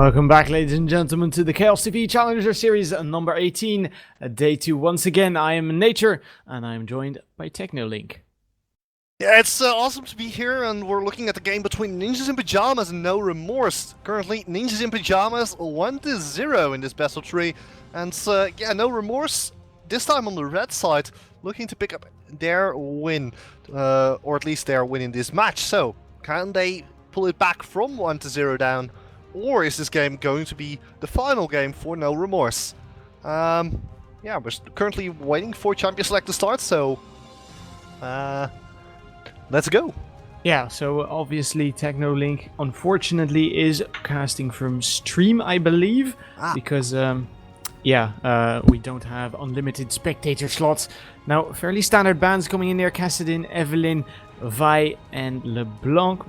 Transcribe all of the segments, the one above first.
Welcome back, ladies and gentlemen, to the Chaos TV Challenger Series number 18, day 2. Once again, I am Nature, and I am joined by TechnoLink. Yeah, it's awesome to be here, and we're looking at the game between Ninjas in Pajamas and NoRemorse. Currently, Ninjas in Pajamas 1-0 in this best of 3, and yeah, NoRemorse, this time on the red side, looking to pick up their win, or at least their win in this match. So, can they pull it back from 1-0 down? Or is this game going to be the final game for NoRemorse? Yeah, we're currently waiting for Champion Select to start, so let's go. Yeah, so obviously TechnoLink, unfortunately, is casting from stream, I believe, because, we don't have unlimited spectator slots. Now, fairly standard bans coming in there, Cassidin, Evelyn, Vi, and LeBlanc.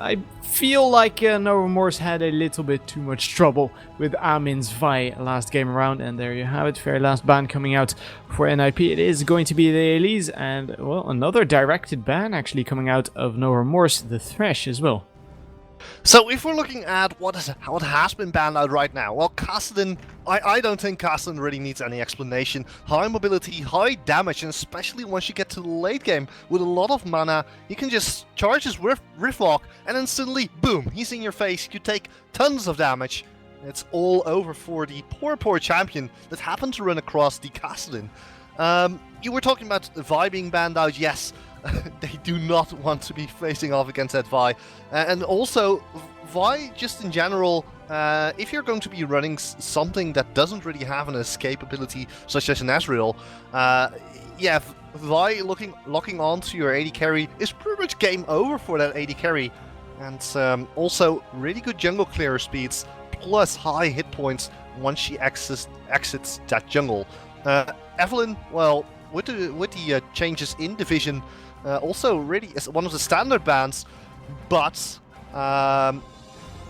I feel like NoRemorse had a little bit too much trouble with Amin's Vi last game around, and there you have it, very last ban coming out for NiP. It is going to be the Elise, and, well, another directed ban actually coming out of NoRemorse, the Thresh as well. So if we're looking at what has been banned out right now, well, Cassidin, I don't think Cassidin really needs any explanation. High mobility, high damage, and especially once you get to the late game with a lot of mana, you can just charge his Rift Walk, and then suddenly, boom, he's in your face. You take tons of damage. It's all over for the poor champion that happened to run across the Cassidin. You were talking about Vi being banned out, yes. They do not want to be facing off against that Vi. And also, Vi, just in general, if you're going to be running something that doesn't really have an escape ability, such as an Ezreal, yeah, Vi locking onto your AD carry is pretty much game over for that AD carry. And also, really good jungle clearer speeds, plus high hit points once she exits that jungle. Evelyn, well, with the changes in Division, also really is one of the standard bans, but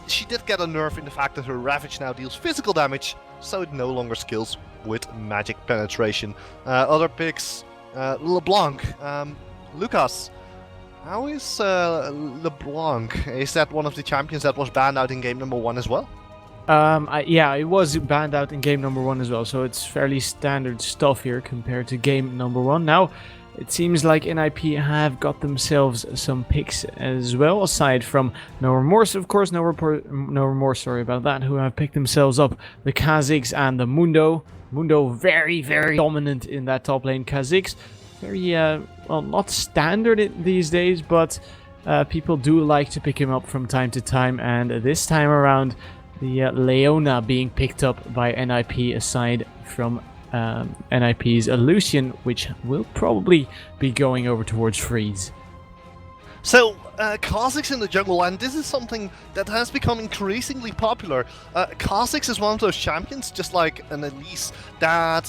she did get a nerf in the fact that her Ravage now deals physical damage, so it no longer skills with magic penetration. Other picks, LeBlanc, Lucas. How is LeBlanc? Is that one of the champions that was banned out in game number 1 as well? Yeah, it was banned out in game number 1 as well, so it's fairly standard stuff here compared to game number 1. Now, it seems like NiP have got themselves some picks as well, aside from NoRemorse, of course, NoRemorse, sorry about that, who have picked themselves up the Kha'Zix and the Mundo. Mundo very, very dominant in that top lane. Kha'Zix, very, well, not standard these days, but people do like to pick him up from time to time, and this time around, the Leona being picked up by NiP aside from NiP's Lucian, which will probably be going over towards Freeze. So, Kha'Zix in the jungle, and this is something that has become increasingly popular. Kha'Zix is one of those champions, just like an Elise, that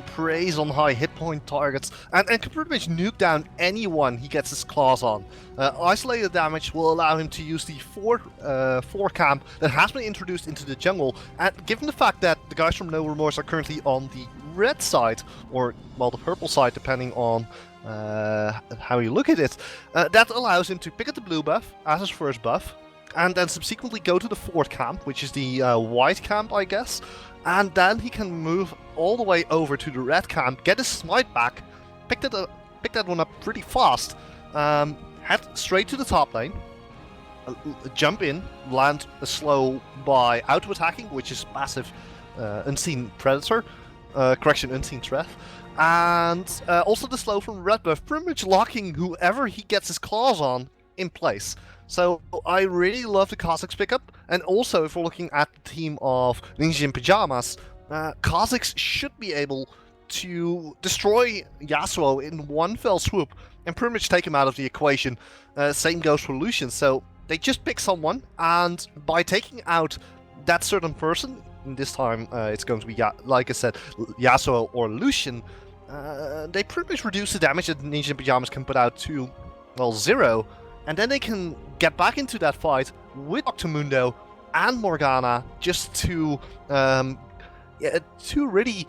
preys on high hit point targets and can pretty much nuke down anyone he gets his claws on. Isolated damage will allow him to use the 4 camp that has been introduced into the jungle, and given the fact that the guys from NoRemorse are currently on the red side, or, well, the purple side, depending on how you look at it, that allows him to pick up the blue buff as his first buff, and then subsequently go to the 4th camp, which is the white camp, I guess, and then he can move all the way over to the red camp, get his smite back, pick that one up pretty fast, head straight to the top lane, jump in, land a slow by auto-attacking, which is passive Unseen Predator, Unseen Threat, and also the slow from red buff, pretty much locking whoever he gets his claws on in place. So I really love the Kha'Zix pickup, and also if we're looking at the team of Ninjas in Pajamas, Kha'Zix should be able to destroy Yasuo in one fell swoop and pretty much take him out of the equation. Same goes for Lucian, so they just pick someone, and by taking out that certain person, this time it's going to be, like I said, Yasuo or Lucian, they pretty much reduce the damage that Ninja in Pajamas can put out to, well, 0, and then they can get back into that fight with Octomundo and Morgana, just to two really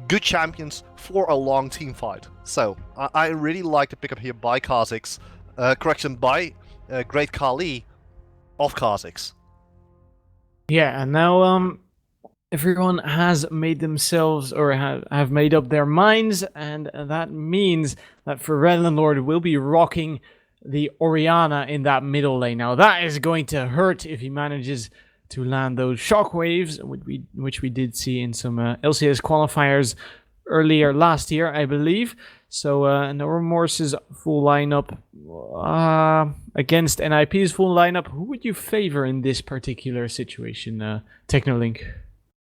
good champions for a long team fight. So I really like the pickup here by Kha'Zix, by Great Khali of Kha'Zix. Yeah, and now everyone has made themselves or have made up their minds, and that means that Pharrell Lord will be rocking the Oriana in that middle lane. Now that is going to hurt if he manages to land those shockwaves, which we did see in some LCS qualifiers earlier last year, I believe. So NoRemorse's full lineup against NiP's full lineup. Who would you favor in this particular situation, Technolink?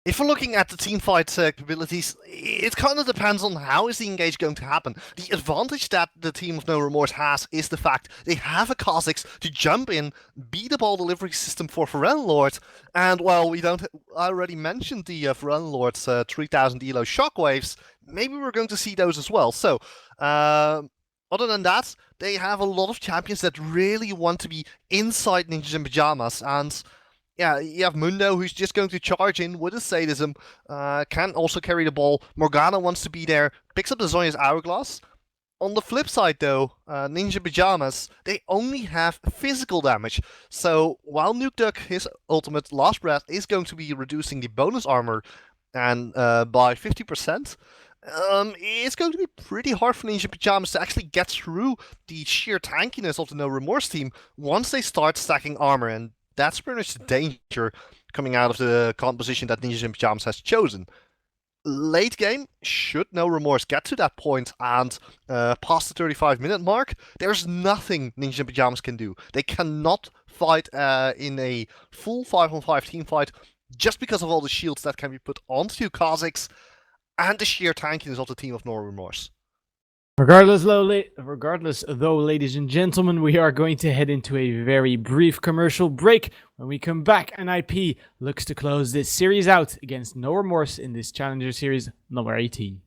If we're looking at the teamfight capabilities, it kind of depends on how is the engage going to happen. The advantage that the team of NoRemorse has is the fact they have a Kha'Zix to jump in, be the ball delivery system for Pharrell Lord, and well, I already mentioned the Pharrell Lord's 3000 elo shockwaves. Maybe we're going to see those as well. So, other than that, they have a lot of champions that really want to be inside Ninjas in Pajamas, and yeah, you have Mundo, who's just going to charge in with his sadism, can also carry the ball. Morgana wants to be there, picks up the Zonya's Hourglass. On the flip side, though, Ninja Pajamas, they only have physical damage. So while Nuke Duck, his ultimate Last Breath, is going to be reducing the bonus armor and by 50%, it's going to be pretty hard for Ninja Pajamas to actually get through the sheer tankiness of the NoRemorse team once they start stacking armor, and that's pretty much the danger coming out of the composition that Ninja Pajamas has chosen. Late game, should NoRemorse get to that point and past the 35-minute mark, there's nothing Ninja Pajamas can do. They cannot fight in a full 5-on-5 team fight just because of all the shields that can be put onto Kha'Zix and the sheer tankiness of the team of NoRemorse. Regardless, though, ladies and gentlemen, we are going to head into a very brief commercial break. When we come back, NiP looks to close this series out against NoRemorse in this Challenger Series number 18.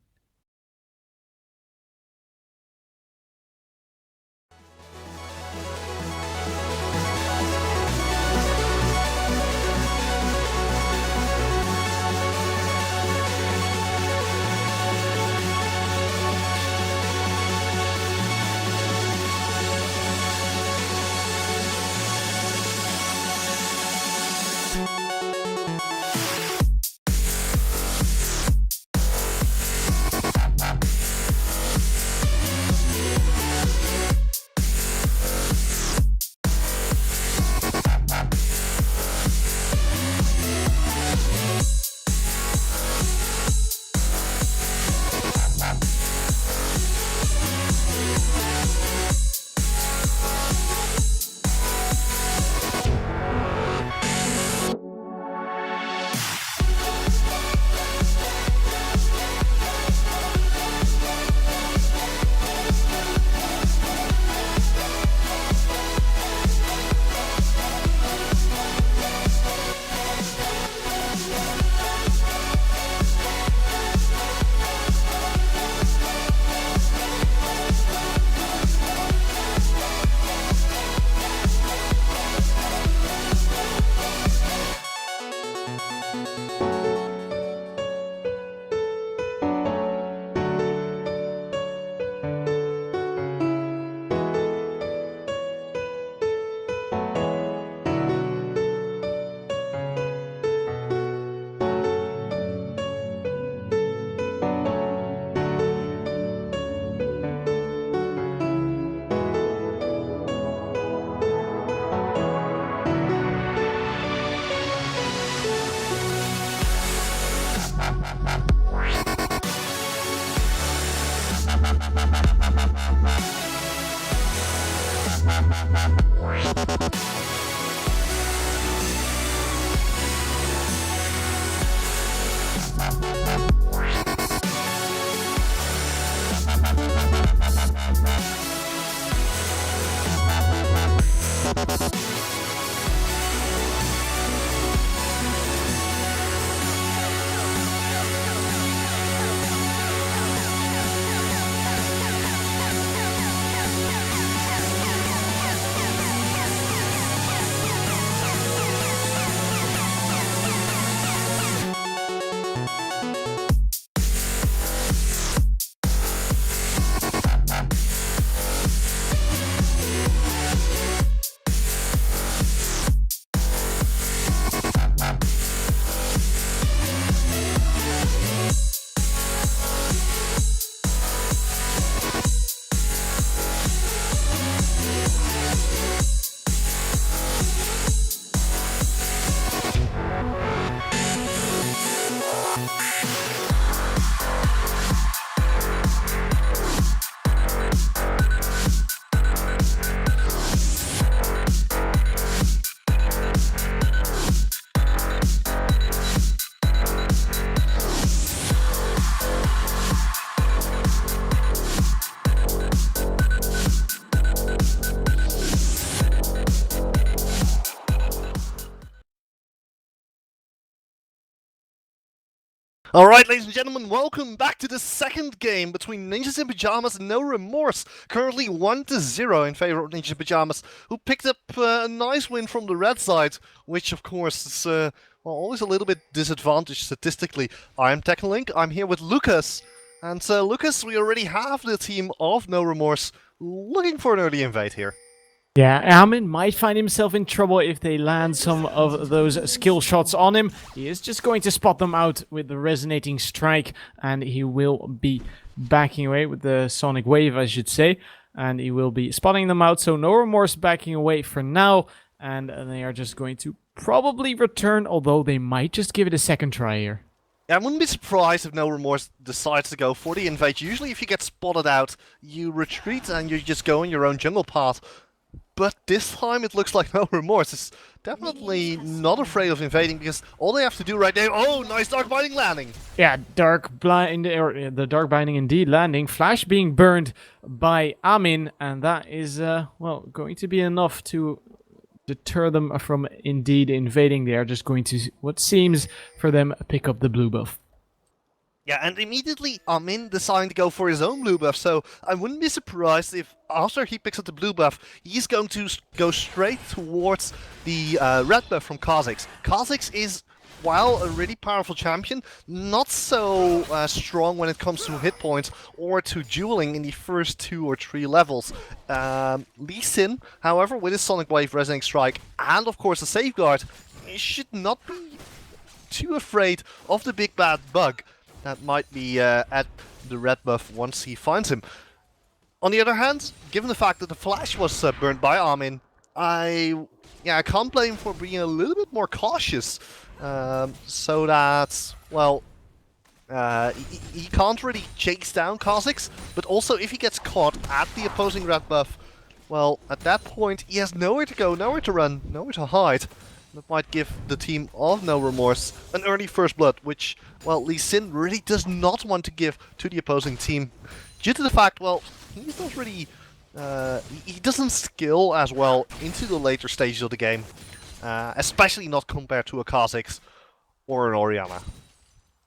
Alright, ladies and gentlemen, welcome back to the second game between Ninjas in Pyjamas and NoRemorse. Currently 1-0 in favor of Ninjas in Pyjamas, who picked up a nice win from the red side, which of course is well, always a little bit disadvantaged statistically. I'm Technolink, I'm here with Lucas, and Lucas, we already have the team of NoRemorse looking for an early invade here. Yeah, Armin might find himself in trouble if they land some of those skill shots on him. He is just going to spot them out with the resonating strike, and he will be backing away with the sonic wave, I should say. And he will be spotting them out, so NoRemorse backing away for now. And they are just going to probably return, although they might just give it a second try here. Yeah, I wouldn't be surprised if NoRemorse decides to go for the invade. Usually if you get spotted out, you retreat and you just go on your own jungle path. But this time it looks like NoRemorse is definitely not afraid of invading, because all they have to do right now... Oh, nice Dark Binding landing! Yeah, Dark Blind, or the Dark Binding indeed landing. Flash being burned by Amin, and that is, well, going to be enough to deter them from indeed invading. They are just going to, what seems for them, pick up the blue buff. Yeah, and immediately Amin deciding to go for his own blue buff, so I wouldn't be surprised if after he picks up the blue buff, he's going to go straight towards the red buff from Kha'Zix. Kha'Zix is, while a really powerful champion, not so strong when it comes to hit points or to dueling in the first 2 or 3 levels. Lee Sin, however, with his Sonic Wave Resonating Strike and of course the Safeguard, he should not be too afraid of the big bad bug that might be at the red buff once he finds him. On the other hand, given the fact that the Flash was burnt by Armin, I can't blame him for being a little bit more cautious, so that, well, he can't really chase down Kha'Zix, but also if he gets caught at the opposing red buff, well, at that point he has nowhere to go, nowhere to run, nowhere to hide. That might give the team of NoRemorse an early first blood, which, well, Lee Sin really does not want to give to the opposing team, due to the fact, well, he's not really, he doesn't skill as well into the later stages of the game, especially not compared to a Kha'Zix or an Orianna.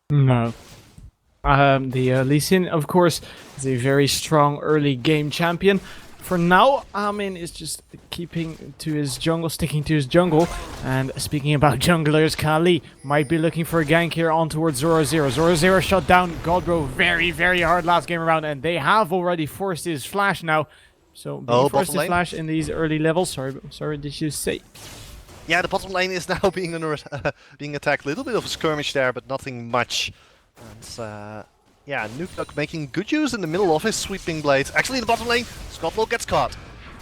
No. The Lee Sin, of course, is a very strong early game champion. For now, Amin is just keeping to his jungle, sticking to his jungle. And speaking about junglers, Kali might be looking for a gank here on towards Zoro Zero. Zoro Zero shot down Godbro very, very hard last game around, and they have already forced his flash now. So being forced to flash in these early levels. Sorry, did you say? Yeah, the bottom lane is now being under being attacked. A little bit of a skirmish there, but nothing much. And yeah, Nuke making good use in the middle of his sweeping blades. Actually, in the bottom lane, Scottlaw gets caught.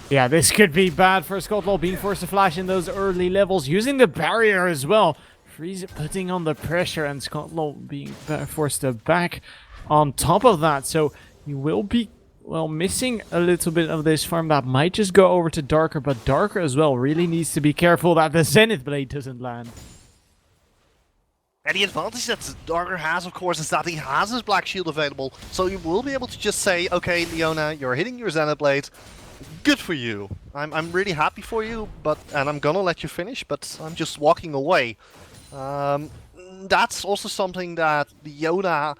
Yeah, this could be bad for Scottlaw, being forced to flash in those early levels, using the barrier as well. Freeze putting on the pressure, and Scottlaw being forced to back on top of that. So he will be, well, missing a little bit of this farm. That might just go over to Darker, but Darker as well really needs to be careful that the Zenith Blade doesn't land. And the advantage that Darker has, of course, is that he has his Black Shield available, so you will be able to just say, okay, Leona, you're hitting your Zenith Blade, good for you. I'm really happy for you, and I'm gonna let you finish, but I'm just walking away. That's also something that Leona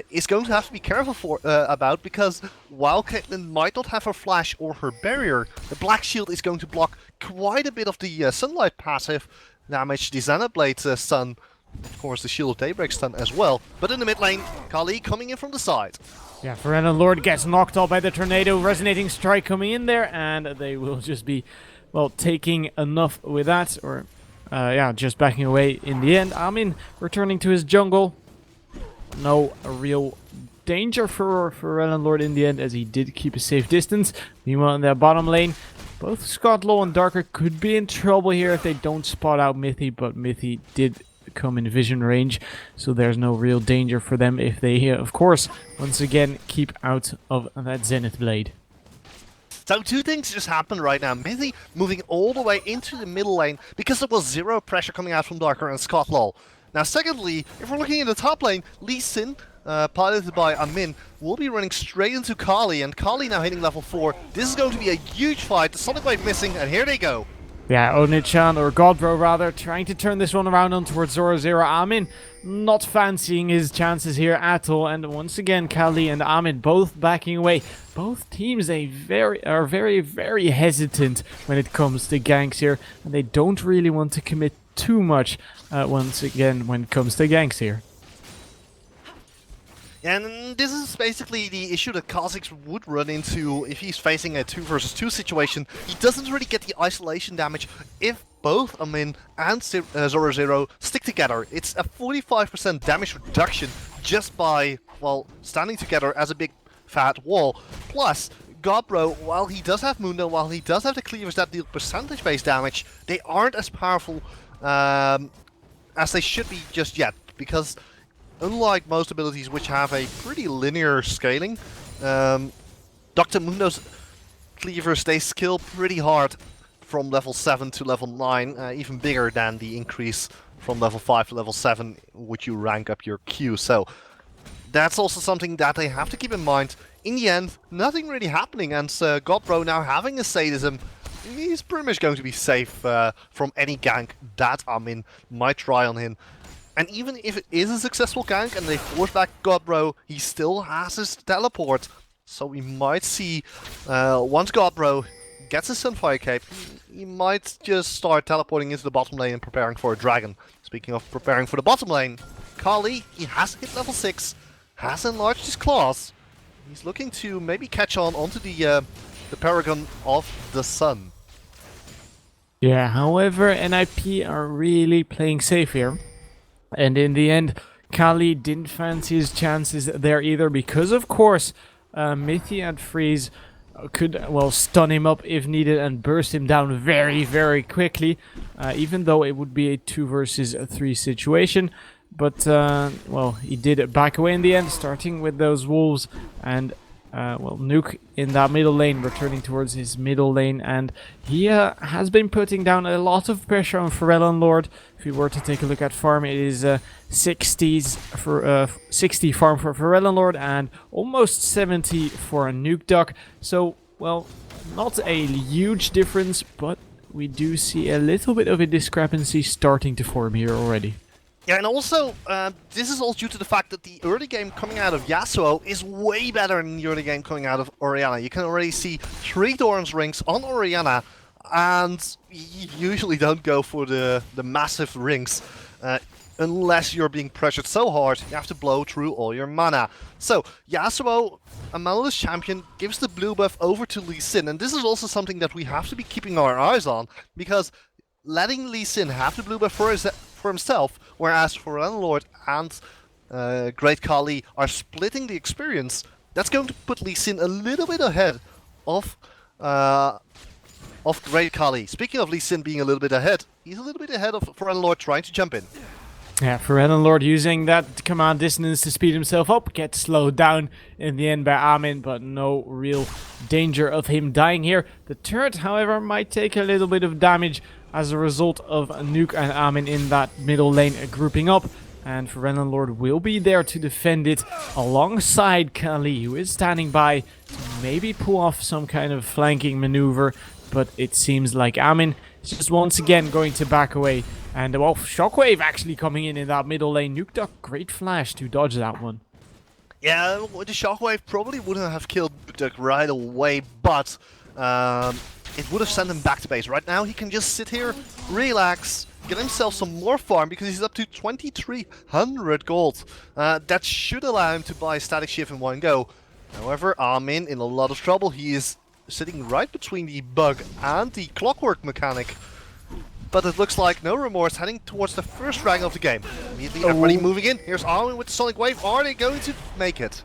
is going to have to be careful about, because while Caitlyn might not have her flash or her barrier, the Black Shield is going to block quite a bit of the Sunlight passive damage, the Zenith Blade stun. Of course, the Shield of Daybreak stun as well. But in the mid lane, Kali coming in from the side. Yeah, Forever Lord gets knocked off by the Tornado. Resonating Strike coming in there, and they will just be, well, taking enough with that. Or, yeah, just backing away in the end. Amin returning to his jungle. No real danger for Forever Lord in the end, as he did keep a safe distance. Meanwhile, in the bottom lane, both Scottlaw and Darker could be in trouble here if they don't spot out Mithy, but Mithy did come in vision range, so there's no real danger for them if they, of course, once again keep out of that Zenith Blade. So two things just happened right now. Mithy moving all the way into the middle lane because there was zero pressure coming out from Darker and Scottlaw. Now secondly, if we're looking at the top lane, Lee Sin, piloted by Amin, will be running straight into Kali, and Kali now hitting level 4. This is going to be a huge fight. The Sonic Wave missing, and here they go. Yeah, Onichan, or Godbro rather, trying to turn this one around on towards Zoro Zero. Amin not fancying his chances here at all. And once again, Kali and Ahmed both backing away. Both teams are very hesitant when it comes to ganks here, and they don't really want to commit too much once again when it comes to ganks here. And this is basically the issue that Kha'Zix would run into if he's facing a 2 versus 2 situation. He doesn't really get the isolation damage if both Amin and Zoro stick together. It's a 45% damage reduction just by, well, standing together as a big fat wall. Plus, Godbro, while he does have Mundo, while he does have the cleavers that deal percentage-based damage, they aren't as powerful as they should be just yet, because unlike most abilities which have a pretty linear scaling, Dr. Mundo's cleavers, they scale pretty hard from level 7 to level 9, even bigger than the increase from level 5 to level 7, which you rank up your Q. So that's also something that they have to keep in mind. In the end, nothing really happening, and Godbro now having a sadism, he's pretty much going to be safe from any gank that Amin might try on him. And even if it is a successful gank and they force back Godbro, he still has his teleport. So we might see, once Godbro gets his Sunfire Cape, he might just start teleporting into the bottom lane and preparing for a dragon. Speaking of preparing for the bottom lane, Kali, he has hit level 6, has enlarged his claws. He's looking to maybe catch on onto the Paragon of the Sun. Yeah, however, NiP are really playing safe here. And in the end, Kali didn't fancy his chances there either, because of course Mithy and Freeze could, well, stun him up if needed and burst him down very quickly, even though it would be a 2 versus 3 situation. But, well, he did back away in the end, starting with those wolves, and, well, Nuke in that middle lane, returning towards his middle lane, and he has been putting down a lot of pressure on Pharrell Lord. If we were to take a look at farm, it is 60 farm for Pharrell Lord and almost 70 for a Nuke Duck. So, well, not a huge difference, but we do see a little bit of a discrepancy starting to form here already. Yeah, and also, this is all due to the fact that the early game coming out of Yasuo is way better than the early game coming out of Orianna. You can already see 3 Doran's rings on Orianna, and you usually don't go for the massive rings unless you're being pressured so hard you have to blow through all your mana. So, Yasuo, a manaless champion, gives the blue buff over to Lee Sin, and this is also something that we have to be keeping our eyes on, because letting Lee Sin have the blue buff for himself, whereas Pharrell Lord and Great Kali are splitting the experience, that's going to put Lee Sin a little bit ahead of Great Kali. Speaking of Lee Sin being a little bit ahead, he's a little bit ahead of Pharrell Lord trying to jump in. Yeah, Pharrell Lord using that command distance to speed himself up, gets slowed down in the end by Amin, but no real danger of him dying here. The turret, however, might take a little bit of damage as a result of Nuke and Amin in that middle lane grouping up. And Pharrell Lord will be there to defend it alongside Kali, who is standing by to maybe pull off some kind of flanking maneuver. But it seems like Amin is just once again going to back away. And, well, Shockwave actually coming in that middle lane. Nuke Duck, great flash to dodge that one. Yeah, the Shockwave probably wouldn't have killed Nuke Duck right away, but it would have sent him back to base. Right now, he can just sit here, relax, get himself some more farm, because he's up to 2,300 gold. That should allow him to buy Static Shift in one go. However, Amin in a lot of trouble. He is sitting right between the bug and the clockwork mechanic. But it looks like NoRemorse heading towards the first dragon of the game. Immediately, everybody moving in. Here's Amin with the Sonic Wave. Are they going to make it?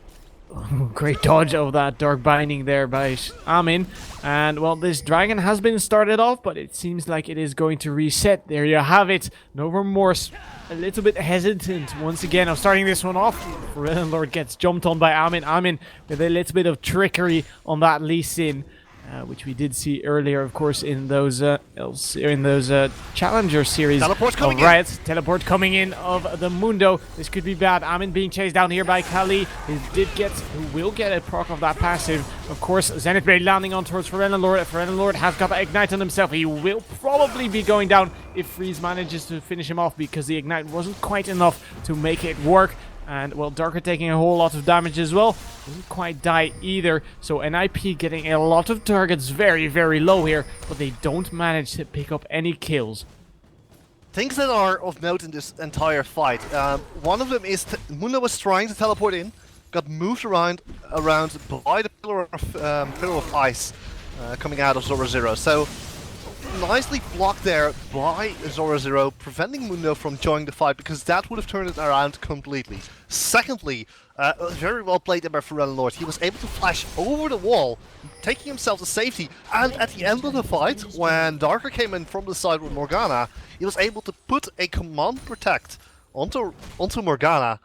Great dodge of that Dark Binding there by Amin. And, well, this dragon has been started off, but it seems like it is going to reset. There you have it. NoRemorse a little bit hesitant once again of starting this one off. Pharrell Lord gets jumped on by Amin. Amin with a little bit of trickery on that Lee Sin. which we did see earlier, of course, in those Challenger series Teleport's coming of Riot. Teleport coming in of the Mundo. This could be bad. Amin being chased down here by Kali. Who will get a proc of that passive. Of course, Zenith Blade landing on towards Ferenalord. Ferenalord has got the Ignite on himself. He will probably be going down if Freeze manages to finish him off, because the Ignite wasn't quite enough to make it work. And, well, Darker taking a whole lot of damage as well. Didn't quite die either. So NiP getting a lot of targets very, very low here. But they don't manage to pick up any kills. Things that are of note in this entire fight. One of them is Mundo was trying to teleport in. Got moved around by the pillar of ice coming out of Zoro. So nicely blocked there by Zoro, preventing Mundo from joining the fight, because that would have turned it around completely. Secondly, very well played there by Ferenalord. He was able to flash over the wall, taking himself to safety, and at the end of the fight, when Darker came in from the side with Morgana, he was able to put a command protect onto Morgana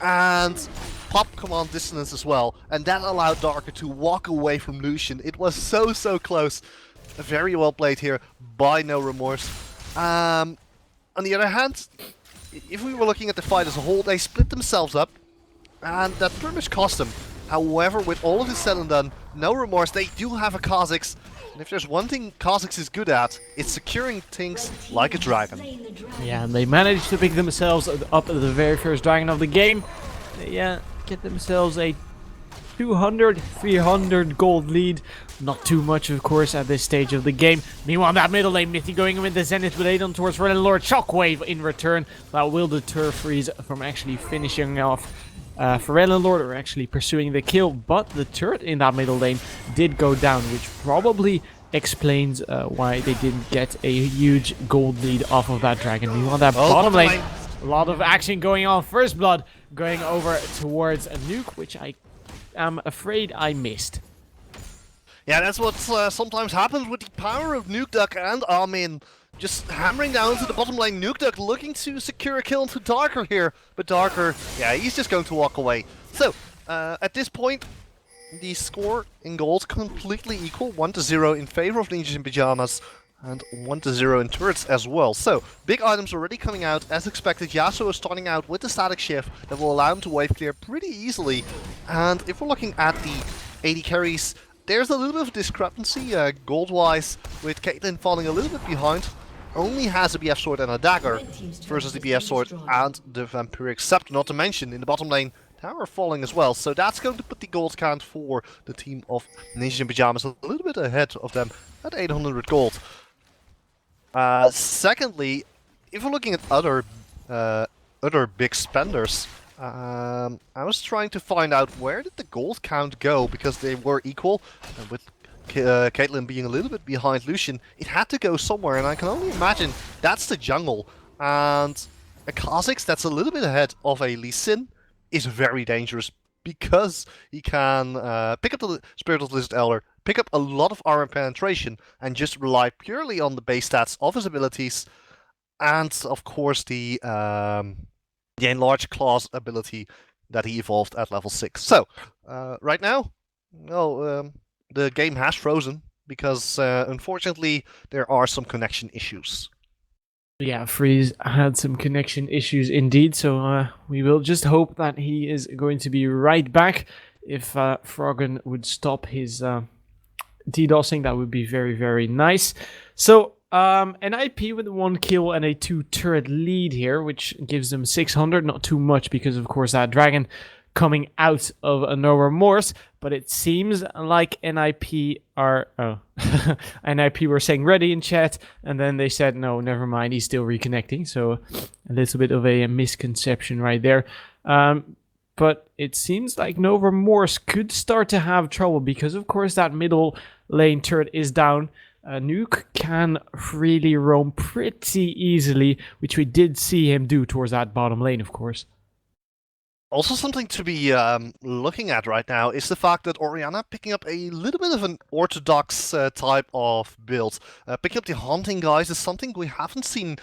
and pop command dissonance as well, and that allowed Darker to walk away from Lucian. It was so close. Very well played here by NoRemorse. On the other hand, if we were looking at the fight as a whole, they split themselves up, and that pretty much cost them. However, with all of this said and done, NoRemorse, they do have a Kha'Zix, and if there's one thing Kha'Zix is good at, it's securing things like a dragon. Yeah, and they managed to pick themselves up at the very first dragon of the game. They get themselves a 200-300 gold lead. Not too much, of course, at this stage of the game. Meanwhile, that middle lane, Mithy going in with the Zenith Blade on towards Ferenalord. Shockwave in return. That will deter Freeze from actually finishing off Ferenalord, or actually pursuing the kill. But the turret in that middle lane did go down, which probably explains why they didn't get a huge gold lead off of that dragon. Meanwhile, that bottom lane, a lot of action going on. First Blood going over towards a nuke, which I am afraid I missed. Yeah, that's what sometimes happens with the power of Nukeduck and Armin. Just hammering down to the bottom lane. Nukeduck looking to secure a kill into Darker here. But Darker, yeah, he's just going to walk away. So, at this point, the score in gold completely equal. 1-0 in favor of Ninjas in Pyjamas. And 1-0 in turrets as well. So, big items already coming out. As expected, Yasuo is starting out with the static shift that will allow him to wave clear pretty easily. And if we're looking at the AD carries, there's a little bit of discrepancy gold-wise, with Caitlyn falling a little bit behind. Only has a BF Sword and a Dagger versus the BF Sword and the Vampiric Scepter, not to mention in the bottom lane, Tower falling as well. So that's going to put the gold count for the team of Ninjas in Pyjamas a little bit ahead of them at 800 gold. Secondly, if we're looking at other big spenders, I was trying to find out where did the gold count go, because they were equal, and with Caitlyn being a little bit behind Lucian, it had to go somewhere, and I can only imagine that's the jungle. And a Kha'Zix that's a little bit ahead of a Lee Sin is very dangerous, because he can pick up the Spirit of the Lizard Elder, pick up a lot of armor penetration, and just rely purely on the base stats of his abilities, and of course the Enlarged Claws ability that he evolved at level 6. So, right now, well, the game has frozen, because unfortunately there are some connection issues. Yeah, Freeze had some connection issues indeed, so we will just hope that he is going to be right back. If Froggen would stop his DDoSing, that would be very, very nice. So, NiP with 1 kill and a 2 turret lead here, which gives them 600, not too much, because of course that dragon coming out of a NoRemorse, but it seems like NiP are... Oh, NiP were saying ready in chat, and then they said, no, never mind, he's still reconnecting, so a little bit of a misconception right there. But it seems like NoRemorse could start to have trouble, because of course that middle lane turret is down. Nuke can really roam pretty easily, which we did see him do towards that bottom lane, of course. Also, something to be looking at right now is the fact that Orianna picking up a little bit of an orthodox type of build. Picking up the Haunting Guys is something we haven't seen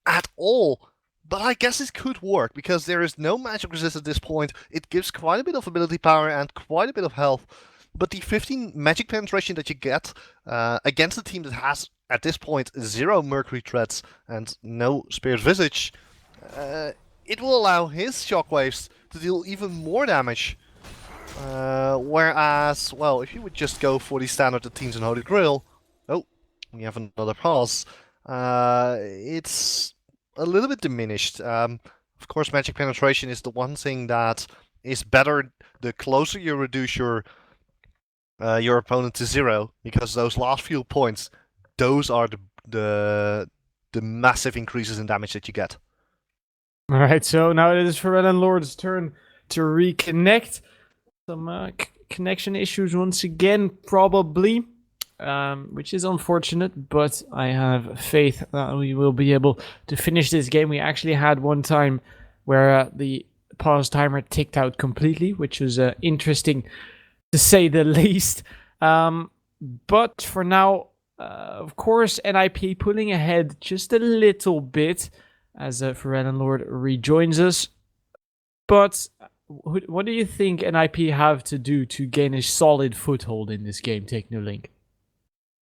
at all, but I guess it could work, because there is no magic resist at this point. It gives quite a bit of ability power and quite a bit of health. but the 15 magic penetration that you get against a team that has, at this point, 0 Mercury threats and no Spirit Visage, it will allow his shockwaves to deal even more damage. Whereas, well, if you would just go for the standard that teams in Holy Grail, oh, we have another pause. It's a little bit diminished. Of course, magic penetration is the one thing that is better the closer you reduce your opponent to 0, because those last few points, those are the massive increases in damage that you get. All right, so now it is Forellan Lord's turn to reconnect. Some connection issues once again, probably, which is unfortunate, but I have faith that we will be able to finish this game. We actually had one time where the pause timer ticked out completely, which was interesting to say the least. But for now, of course, NiP pulling ahead just a little bit as Forellan Lord rejoins us. But what do you think NiP have to do to gain a solid foothold in this game, Technolink?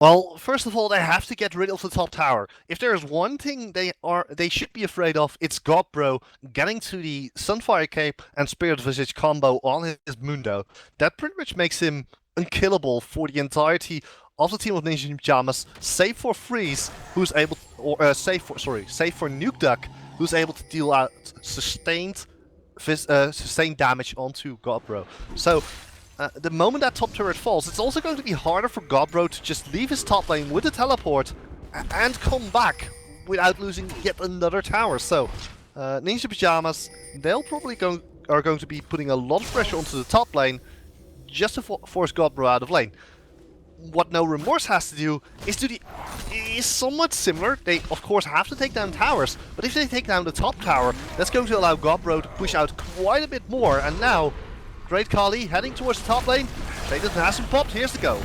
Well, first of all, they have to get rid of the top tower. If there is one thing they should be afraid of, it's Godbro getting to the Sunfire Cape and Spirit Visage combo on his Mundo. That pretty much makes him unkillable for the entirety of the team of Ninja in Pyjamas, save for Freeze, who's able, save for Nuke Duck, who's able to deal out sustained damage onto Godbro. So, the moment that top turret falls, it's also going to be harder for Godbro to just leave his top lane with the teleport and come back without losing yet another tower. So, Ninja Pyjamas, they'll probably are going to be putting a lot of pressure onto the top lane just to force Godbro out of lane. What NoRemorse has to do is somewhat similar. They, of course, have to take down towers, but if they take down the top tower, that's going to allow Godbro to push out quite a bit more. And now, Great Kali heading towards the top lane. Satan has him popped. Here's the go.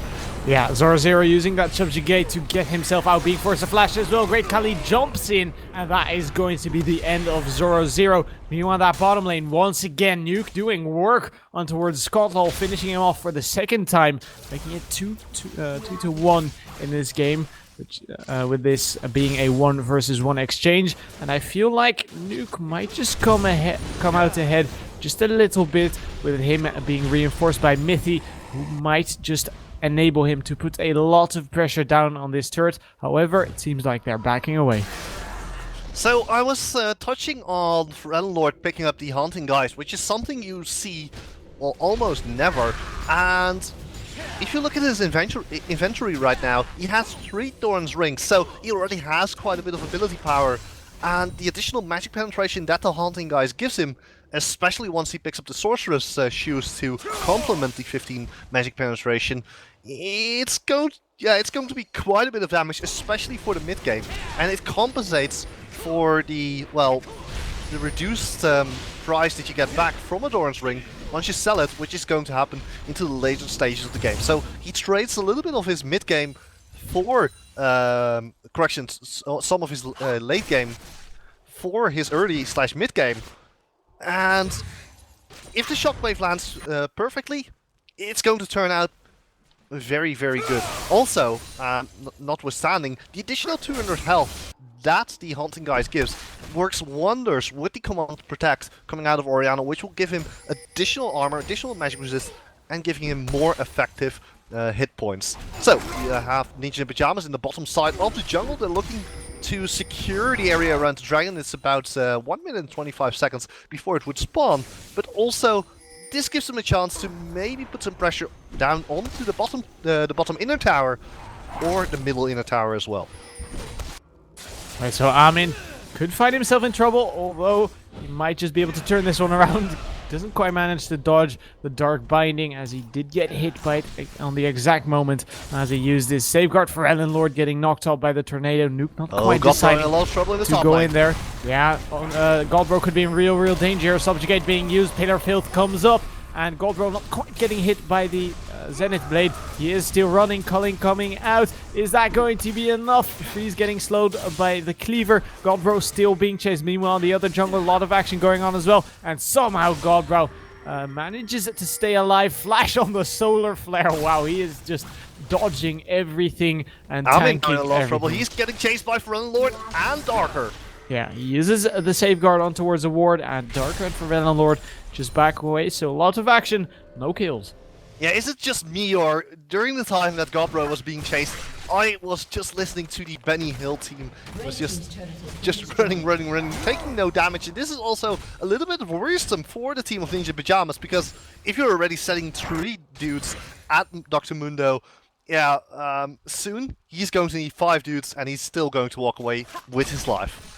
Yeah, Zoro using that subjugate to get himself out, being forced to flash as well. Great Kali jumps in, and that is going to be the end of Zoro. Meanwhile, that bottom lane, once again, Nuke doing work on towards Scotlol, finishing him off for the second time, making it 2-1 in this game, which with this being a 1 versus 1 exchange. And I feel like Nuke might just come out ahead just a little bit, with him being reinforced by Mithy, who might just enable him to put a lot of pressure down on this turret. However, it seems like they're backing away. So I was touching on Forellan Lord picking up the Haunting Guys, which is something you see, well, almost never. And if you look at his inventory right now, he has 3 Doran's Rings, so he already has quite a bit of ability power. And the additional magic penetration that the Haunting Guys gives him, especially once he picks up the Sorceress Shoes to complement the 15 magic penetration, it's going to be quite a bit of damage, especially for the mid game, and it compensates for the reduced price that you get back from a Doran's Ring once you sell it, which is going to happen into the later stages of the game. So he trades a little bit of his mid game for some of his late game for his early/mid game, and if the Shockwave lands perfectly, it's going to turn out very, very good. Also, notwithstanding, the additional 200 health that the Haunting Guys gives works wonders with the Command Protect coming out of Orianna, which will give him additional armor, additional magic resist, and giving him more effective hit points. So, you have Ninja in Pyjamas in the bottom side of the jungle. They're looking to secure the area around the dragon. It's about 1 minute and 25 seconds before it would spawn, but also this gives them a chance to maybe put some pressure down onto the bottom inner tower, or the middle inner tower as well. Right, so Armin could find himself in trouble, although he might just be able to turn this one around. Doesn't quite manage to dodge the Dark Binding, as he did get hit by it on the exact moment as he used his safeguard. Forellan Lord getting knocked out by the tornado. Nuke not quite deciding a lot of trouble in the to top go lane. in there. Yeah, Godbro could be in real danger. Subjugate being used. Pillar Filth comes up, and Godbro not quite getting hit by the Zenith Blade. He is still running. Culling coming out. Is that going to be enough? He's getting slowed by the Cleaver. Godbro still being chased. Meanwhile, the other jungle, a lot of action going on as well. And somehow Godbro manages to stay alive. Flash on the solar flare. Wow, he is just dodging everything and tanking in a lot of trouble. everything. He's getting chased by Forellan Lord and Darker. Yeah, he uses the safeguard on towards the ward, and Darker and Forellan Lord just back away. So a lot of action, no kills. Yeah, is it just me, or during the time that Godbro was being chased, I was just listening to the Benny Hill team. It was just running, taking no damage. And this is also a little bit worrisome for the team of Ninja Pyjamas, because if you're already setting 3 dudes at Dr. Mundo, yeah, soon he's going to need 5 dudes, and he's still going to walk away with his life.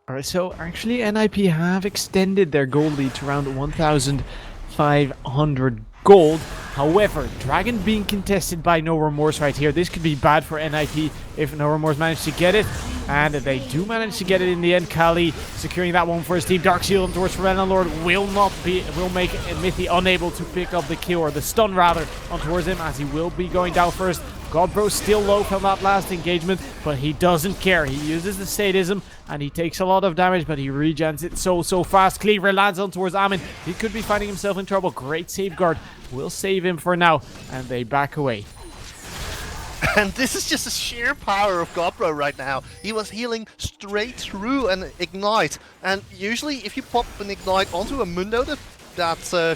Alright, so actually NiP have extended their gold lead to around 1,500 gold. However, Dragon being contested by NoRemorse right here. This could be bad for NiP if NoRemorse manage to get it. And they do manage to get it in the end. Kali securing that one for his team. Dark Shield towards Forellan Lord will make Mithy unable to pick up the kill, or the stun rather, on towards him, as he will be going down first. Godbro still low from that last engagement, but he doesn't care. He uses the sadism and he takes a lot of damage, but he regens it so fast. Cleaver lands on towards Amin. He could be finding himself in trouble. Great safeguard will save him for now, and they back away. And this is just the sheer power of Godbro right now. He was healing straight through an Ignite, and usually if you pop an Ignite onto a Mundo, that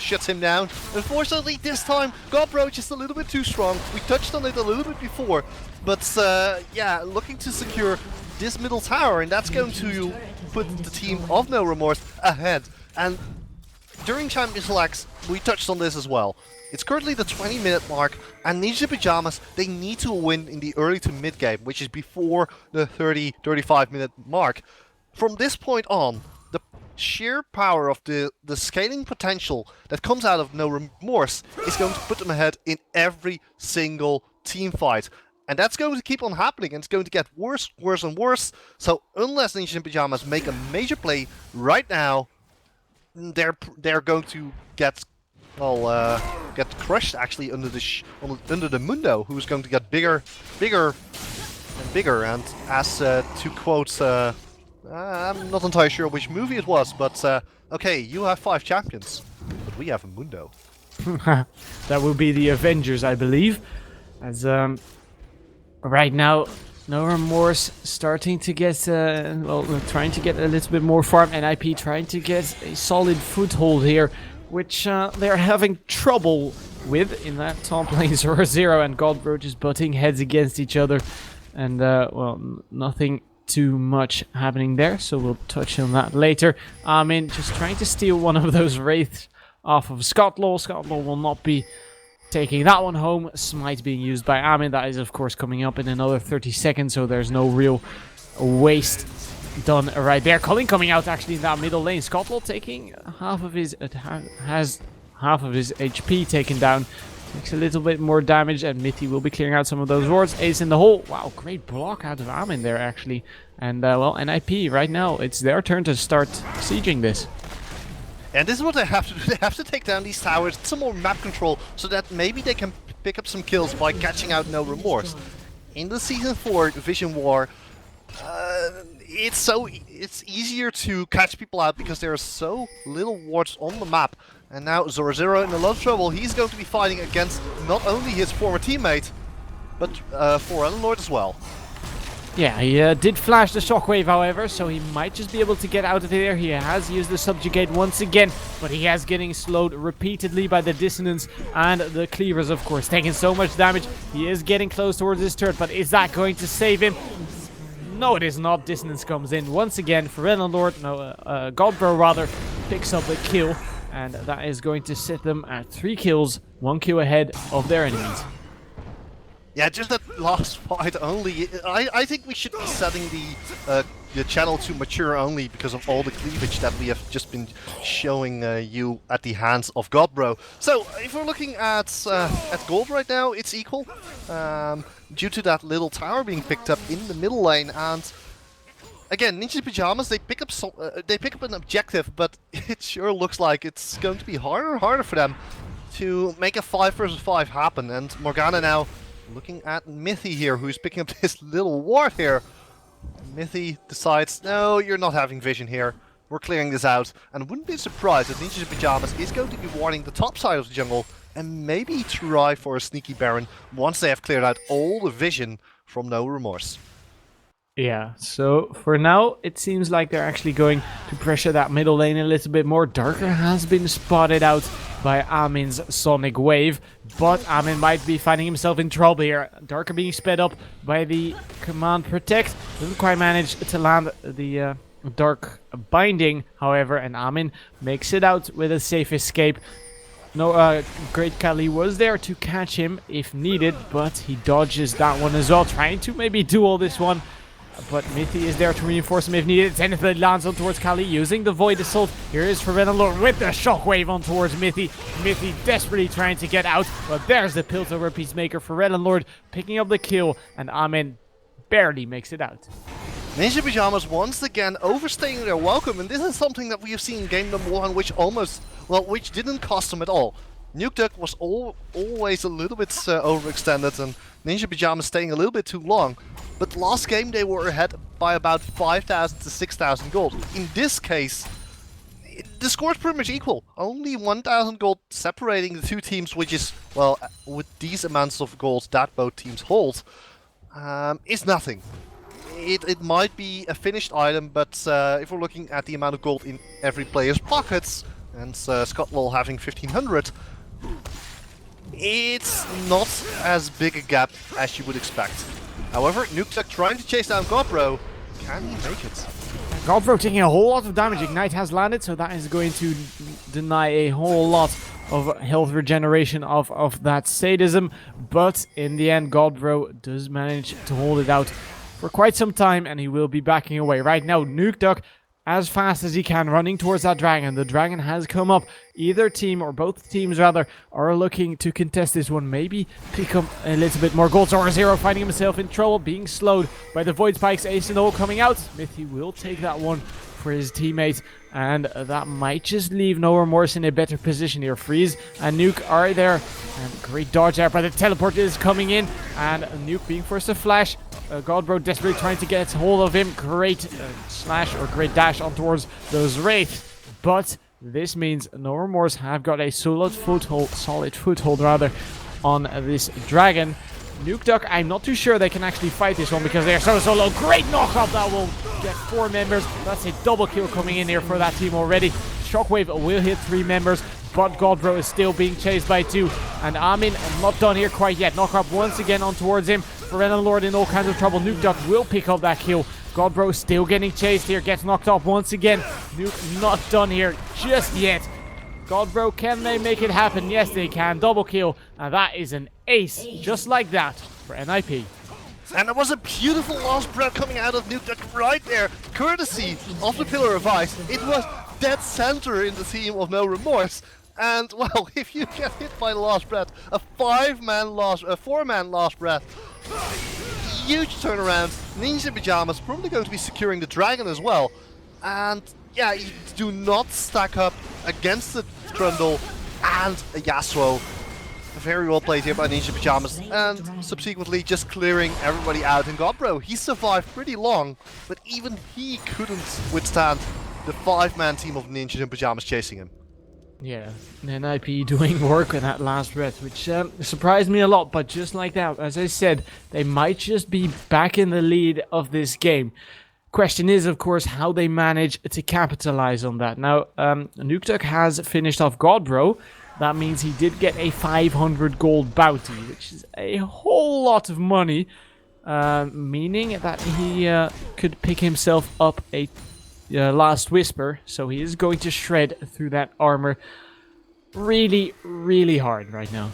shuts him down. Unfortunately, this time, Godbro just a little bit too strong. We touched on it a little bit before, but yeah, looking to secure this middle tower, and that's going to put the team of NoRemorse ahead. And during Champions Select, we touched on this as well. It's currently the 20-minute mark, and Ninja Pyjamas, they need to win in the early to mid game, which is before the 35-minute mark. From this point on, the sheer power of the scaling potential that comes out of NoRemorse is going to put them ahead in every single team fight. And that's going to keep on happening, and it's going to get worse and worse. So unless Ninja Pyjamas make a major play right now, they're going to get, well, get crushed actually under the Mundo, who's going to get bigger and bigger. And as to quote, I'm not entirely sure which movie it was, but okay, you have 5 champions, but we have a Mundo. That will be the Avengers, I believe. As right now, NoRemorse starting to get, well, trying to get a little bit more farm, and NiP trying to get a solid foothold here, which they're having trouble with in that top lane 0-0, and Godbro just butting heads against each other, and well, nothing too much happening there, so we'll touch on that later. Amin just trying to steal one of those wraiths off of Scotlaw. Scotlaw will not be taking that one home. Smite being used by Amin. That is, of course, coming up in another 30 seconds, so there's no real waste done right there. Colin coming out actually in that middle lane. Scotlaw taking half of his has half of his HP taken down. Takes a little bit more damage, and Mithy will be clearing out some of those wards. Ace in the hole. Wow, great block out of Amin there actually. And well, NiP right now, it's their turn to start sieging this. And this is what they have to do. They have to take down these towers, some more map control, so that maybe they can pick up some kills by catching out NoRemorse. In the Season 4 Division War, it's easier to catch people out because there are so little wards on the map. And now 0-0 in a lot of trouble. He's going to be fighting against not only his former teammate, but Forellan Lord as well. Yeah, he did flash the shockwave, however, so he might just be able to get out of there. He has used the subjugate once again, but he is getting slowed repeatedly by the dissonance and the cleavers, of course, taking so much damage. He is getting close towards his turret, but is that going to save him? No, it is not. Dissonance comes in once again. Forellan Lord, Godbro rather, picks up the kill, and that is going to set them at 3 kills, 1 kill ahead of their enemies. Yeah, just that last fight only. I think we should be setting the channel to mature only because of all the cleavage that we have just been showing you at the hands of Godbro. So if we're looking at gold right now, it's equal due to that little tower being picked up in the middle lane. And again, Ninja Pyjamas, they pick up an objective, but it sure looks like it's going to be harder and harder for them to make a 5 versus 5 happen. And Morgana now looking at Mithy here, who's picking up this little ward here. Mithy decides, no, you're not having vision here. we're clearing this out, and wouldn't be surprised that Ninjas in Pyjamas is going to be warning the top side of the jungle and maybe try for a sneaky Baron once they have cleared out all the vision from NoRemorse. Yeah, so for now, it seems like they're actually going to pressure that middle lane a little bit more. Darker has been spotted out by Amin's Sonic Wave, but Amin might be finding himself in trouble here. Darker being sped up by the Command Protect. Doesn't quite manage to land the Dark Binding, however, and Amin makes it out with a safe escape. No, Great Kali was there to catch him if needed, but he dodges that one as well, trying to maybe duel this one. But Mithy is there to reinforce him if needed. Zenithblade lands on towards Kali using the Void Assault. Here is Forbidden Lord with the Shockwave on towards Mithy. Mithy desperately trying to get out, but there's the Piltover Peacemaker. Forbidden Lord picking up the kill, and Amin barely makes it out. Ninja Pyjamas once again overstaying their welcome, and this is something that we have seen in game number 1, which which didn't cost them at all. NukeDuck was always a little bit overextended, and Ninja Pyjamas staying a little bit too long. But last game they were ahead by about 5,000 to 6,000 gold. In this case, the score's pretty much equal. Only 1,000 gold separating the two teams, which is, well, with these amounts of gold that both teams hold, is nothing. It might be a finished item, but if we're looking at the amount of gold in every player's pockets, and Scott Lowell having 1,500, it's not as big a gap as you would expect. However, NukeDuck trying to chase down Godbro. Can he make it? Godbro taking a whole lot of damage. Ignite has landed, so that is going to deny a whole lot of health regeneration of that sadism. But in the end, Godbro does manage to hold it out for quite some time, and he will be backing away. Right now, NukeDuck, as fast as he can, running towards that dragon. The dragon has come up. Either team, or both teams rather, are looking to contest this one. Maybe pick up a little bit more gold. Zoro finding himself in trouble, being slowed by the Void Spikes. Ace and O coming out. Smithy will take that one for his teammate, and that might just leave NoRemorse in a better position here. Freeze and Nuke are there, and great dodge there, but the teleport is coming in, and Nuke being forced to flash. Godbro desperately trying to get hold of him. Great slash or great dash on towards those Wraiths, but this means NoRemorse have got a solid foothold rather on this dragon. NukeDuck, I'm not too sure they can actually fight this one because they're so low. Great knockup, that will get 4 members. That's a double kill coming in here for that team already. Shockwave will hit 3 members, but Godbro is still being chased by 2. And Amin not done here quite yet. Knockup once again on towards him. Forbidden Lord in all kinds of trouble. NukeDuck will pick up that kill. Godbro still getting chased here, gets knocked off once again. Nuke not done here just yet. Godbro, can they make it happen? Yes, they can. Double kill, and that is an ace, just like that, for NiP. And it was a beautiful last breath coming out of NukeDuck right there, courtesy of the Pillar of Ice. It was dead center in the team of NoRemorse. And, well, if you get hit by the last breath, a 4-man last breath, huge turnaround. Ninja Pyjamas probably going to be securing the dragon as well. And, yeah, you do not stack up against the Trundle and a Yasuo. Very well played here by Ninja Pyjamas, and subsequently just clearing everybody out. And Godbro, he survived pretty long, but even he couldn't withstand the 5-man team of Ninjas in Pyjamas chasing him. Yeah, NiP doing work on that last breath, which surprised me a lot, but just like that, as I said, they might just be back in the lead of this game. Question is, of course, how they manage to capitalize on that. Now, NukeDuck has finished off Godbro. That means he did get a 500 gold bounty, which is a whole lot of money, meaning that he could pick himself up a Last Whisper, so he is going to shred through that armor really, really hard right now.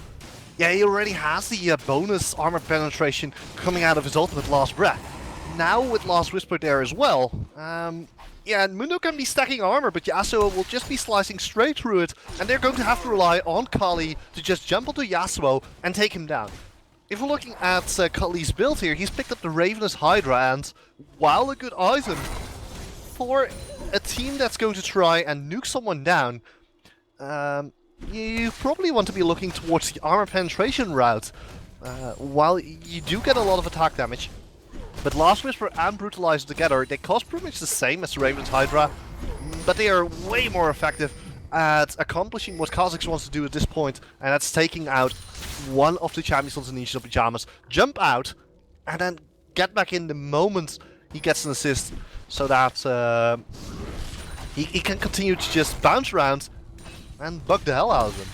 Yeah, he already has the bonus armor penetration coming out of his ultimate Last Breath. Now with Last Whisper there as well, yeah, Mundo can be stacking armor, but Yasuo will just be slicing straight through it, and they're going to have to rely on Kali to just jump onto Yasuo and take him down. If we're looking at Kali's build here, he's picked up the Ravenous Hydra, and while a good item for a team that's going to try and nuke someone down, you probably want to be looking towards the armor penetration route. While you do get a lot of attack damage, but Last Whisper and Brutalizer together, they cost pretty much the same as the Ravenous Hydra. but they are way more effective at accomplishing what Kha'Zix wants to do at this point, and that's taking out one of the champions on the niche of pajamas, jump out, and then get back in the moment he gets an assist, so that he can continue to just bounce around and bug the hell out of them.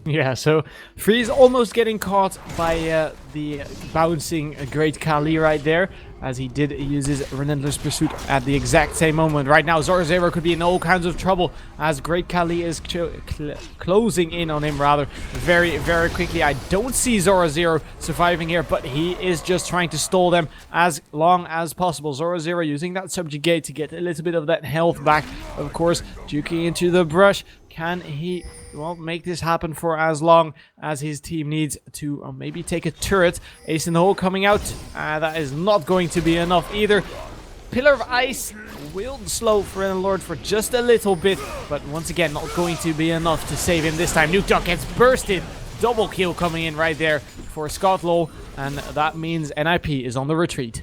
Yeah, so Freeze almost getting caught by the bouncing Great Khali right there, as he did use his Relentless Pursuit at the exact same moment. Right now, Zoro could be in all kinds of trouble, as Great Khali is closing in on him rather very, very quickly. I don't see Zoro surviving here, but he is just trying to stall them as long as possible. Zoro using that Subjugate to get a little bit of that health back. Of course, juking into the brush. Can he, well, make this happen for as long as his team needs to maybe take a turret? Ace in the hole coming out. That is not going to be enough either. Pillar of Ice will slow Foreign Lord for just a little bit, but once again, not going to be enough to save him this time. Nuke Duck gets bursted. Double kill coming in right there for Scotlol, and that means NiP is on the retreat.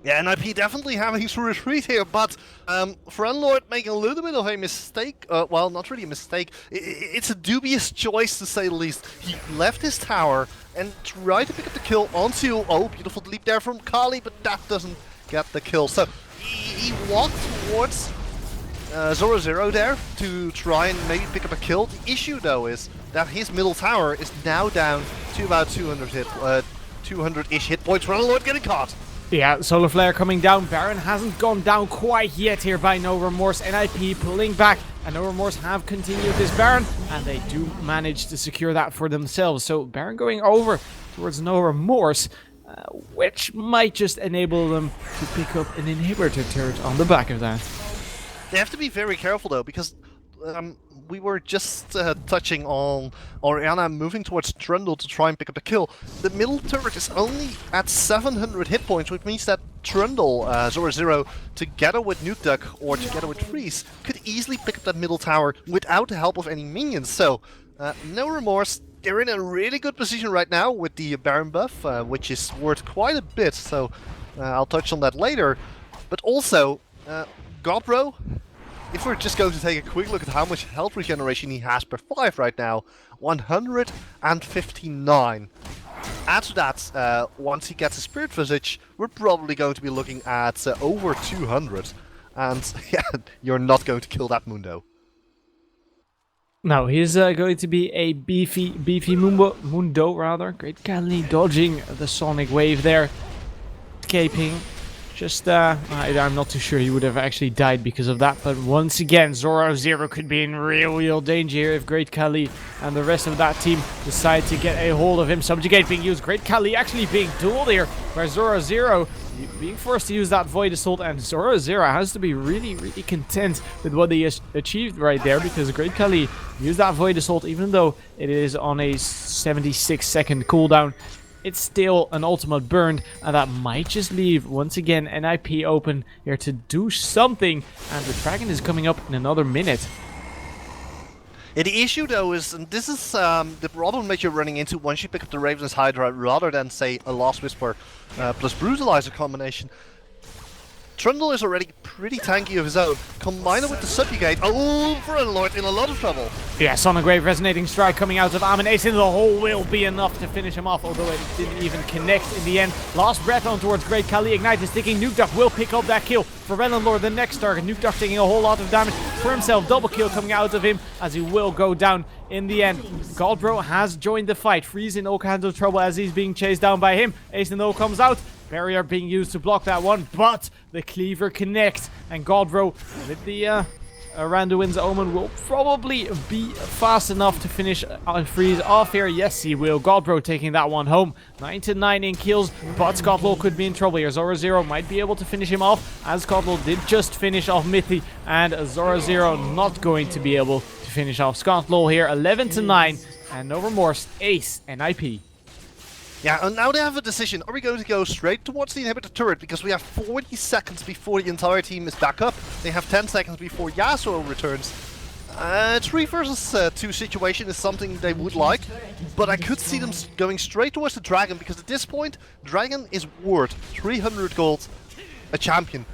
Yeah, NiP definitely having to retreat here, but Friendlord making a little bit of a mistake. Well, not really a mistake. It's a dubious choice, to say the least. He left his tower and tried to pick up the kill onto... Oh, beautiful leap there from Kali, but that doesn't get the kill. So he walked towards Zoro there to try and maybe pick up a kill. The issue, though, is that his middle tower is now down to about 200-ish hit points. Friendlord getting caught. Yeah, Solar Flare coming down. Baron hasn't gone down quite yet here by NoRemorse. NiP pulling back, and NoRemorse have continued this Baron, and they do manage to secure that for themselves. So Baron going over towards NoRemorse, which might just enable them to pick up an inhibitor turret on the back of that. They have to be very careful, though, because we were just touching on Orianna moving towards Trundle to try and pick up the kill. The middle turret is only at 700 hit points, which means that Trundle, Zoro, together with Nuke Duck or together with Freeze, could easily pick up that middle tower without the help of any minions. So, NoRemorse, they're in a really good position right now with the Baron buff, which is worth quite a bit, so I'll touch on that later. But also, Godbro, if we're just going to take a quick look at how much health regeneration he has per 5 right now, 159. Add to that, once he gets a Spirit Visage, we're probably going to be looking at over 200. And yeah, you're not going to kill that Mundo. No, he's going to be a beefy Mundo rather. Great Khali dodging the Sonic Wave there. Escaping. Just, I'm not too sure he would have actually died because of that, but once again, Zoro could be in real danger here if Great Khali and the rest of that team decide to get a hold of him. Subjugate being used, Great Khali actually being dueled here by Zoro being forced to use that Void Assault, and Zoro has to be really content with what he has achieved right there, because Great Khali used that Void Assault even though it is on a 76-second cooldown. It's still an ultimate burn, and that might just leave, once again, NiP open here to do something, and the dragon is coming up in another minute. Yeah, the issue, though, is, and this is the problem that you're running into once you pick up the Raven's Hydra, rather than, say, a Lost Whisper plus Brutalizer combination. Trundle is already pretty tanky of his own. Combine it with the Subjugate. Oh, Friendlord in a lot of trouble. Yeah, Sonic Wave Resonating Strike coming out of Amin. Ace in the hole will be enough to finish him off, although it didn't even connect in the end. Last breath on towards Great Khali. Ignite is sticking. Nuke Duck will pick up that kill for Lord, the next target. Nuke Duck taking a whole lot of damage for himself. Double kill coming out of him as he will go down in the end. Goldbro has joined the fight. Freeze in all kinds of trouble as he's being chased down by him. Ace in the hole comes out. Barrier being used to block that one, but the Cleaver connects, and Godbro with the Randuin's Omen will probably be fast enough to finish Freeze off here. Yes, he will. Godbro taking that one home. 9-9 in kills, but Scotlol could be in trouble here. Zoro might be able to finish him off, as Scotlol did just finish off Mithy, and Zoro not going to be able to finish off Scotlol here. 11-9, and NoRemorse, Ace, and NiP. Yeah, and now they have a decision. Are we going to go straight towards the inhibitor turret? Because we have 40 seconds before the entire team is back up. They have 10 seconds before Yasuo returns. 3 versus 2 situation is something they would like, but I could see them going straight towards the Dragon, because at this point, Dragon is worth 300 gold a champion.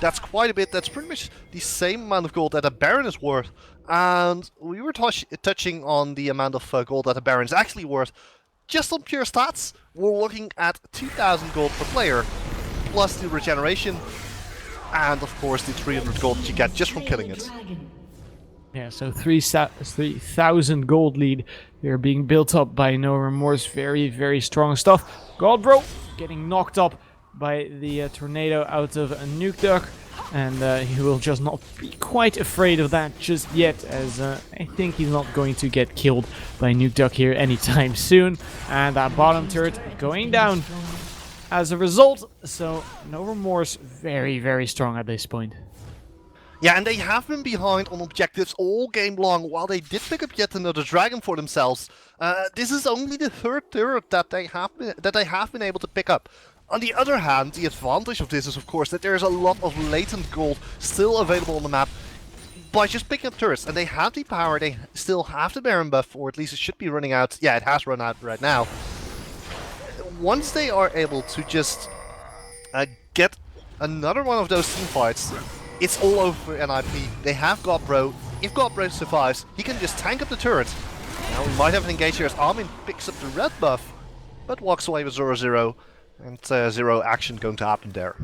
That's quite a bit. That's pretty much the same amount of gold that a Baron is worth. And we were touching on the amount of gold that a Baron is actually worth. Just on pure stats, we're looking at 2,000 gold per player, plus the regeneration, and of course the 300 gold that you get just from killing it. Yeah, so 3,000 gold lead here being built up by NoRemorse. Very, very strong stuff. Godbro getting knocked up by the tornado out of a Nuke Duck. And he will just not be quite afraid of that just yet, as I think he's not going to get killed by Nuke Duck here anytime soon. And that bottom turret going down as a result. So NoRemorse very, very strong at this point. Yeah, and they have been behind on objectives all game long, while they did pick up yet another dragon for themselves. This is only the third turret that they have been able to pick up. On the other hand, the advantage of this is, of course, that there is a lot of latent gold still available on the map by just picking up turrets. And they have the power, they still have the Baron buff, or at least it should be running out. Yeah, it has run out right now. Once they are able to just get another one of those team fights, it's all over for NiP. They have Godbro. If Godbro survives, he can just tank up the turret. Now we might have an engage here as Armin picks up the red buff, but walks away with 0-0. And zero action going to happen there.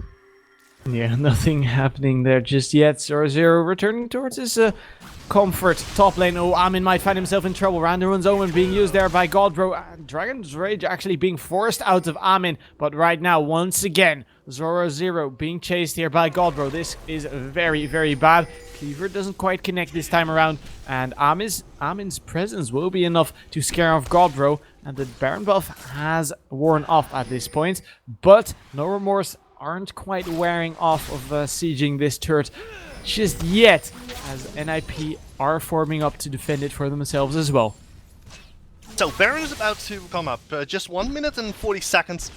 Yeah, nothing happening there just yet. 0-0 returning towards his comfort. Top lane, oh, Armin might find himself in trouble. Random's Omen being used there by Godbro. Dragon's Rage actually being forced out of Armin. But right now, once again, 0-0 being chased here by Godbro. This is very, very bad. Cleaver doesn't quite connect this time around. And Armin's presence will be enough to scare off Godbro. And the Baron buff has worn off at this point. But NoRemorse aren't quite wearing off of sieging this turret just yet, as NiP are forming up to defend it for themselves as well. So Baron is about to come up, just 1 minute and 40 seconds,